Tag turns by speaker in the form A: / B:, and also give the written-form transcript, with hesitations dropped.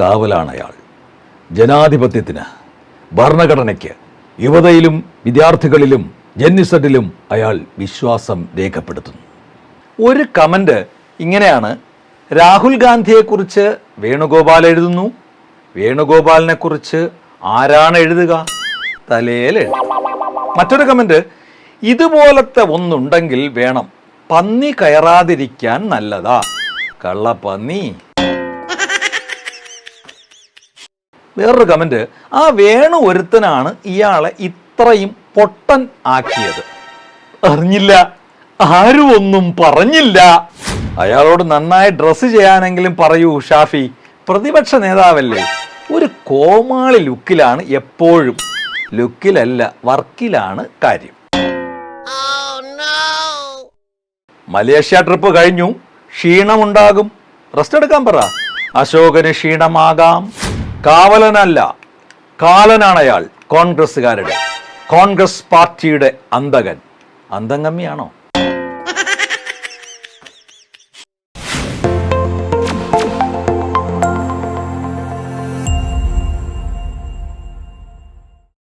A: കാവലാണ് അയാൾ. ജനാധിപത്യത്തിന്, ഭരണഘടനയ്ക്ക്, യുവതയിലും വിദ്യാർത്ഥികളിലും ജന്നിസഡിലും അയാൾ വിശ്വാസം രേഖപ്പെടുത്തുന്നു. ഒരു കമൻറ്റ് ഇങ്ങനെയാണ്: രാഹുൽ ഗാന്ധിയെക്കുറിച്ച് വേണുഗോപാൽ എഴുതുന്നു, വേണുഗോപാലിനെക്കുറിച്ച് ആരാണ് എഴുതുക? തലയിൽ എഴുതും. മറ്റൊരു കമൻറ്റ്: ഇതുപോലത്തെ ഒന്നുണ്ടെങ്കിൽ വേണം, പന്നി കയറാതിരിക്കാൻ നല്ലതാ, കള്ളപ്പന്നി. വേറൊരു കമൻറ്റ്: ആ വേണു ഒരുത്തനാണ് ഇയാളെ ഇത്രയും പൊട്ടൻ ആക്കിയത്. അറിഞ്ഞില്ല, ആരും ഒന്നും പറഞ്ഞില്ല. അയാളോട് നന്നായി ഡ്രസ്സ് ചെയ്യാനെങ്കിലും പറയൂ ഷാഫി, പ്രതിപക്ഷ നേതാവല്ലേ. ഒരു കോമാളി ലുക്കിലാണ് എപ്പോഴും. ലുക്കിലല്ല, വർക്കിലാണ് കാര്യം. മലേഷ്യ ട്രിപ്പ് കഴിഞ്ഞു, ക്ഷീണമുണ്ടാകും, റെസ്റ്റ് എടുക്കാൻ പറ. അശോകന് ക്ഷീണമാകാം. കാവലനല്ല, കാലനാണ് അയാൾ. കോൺഗ്രസ്സുകാരുടെ, കോൺഗ്രസ് പാർട്ടിയുടെ അന്തകൻ. അന്തംഗമ്മിയാണോ?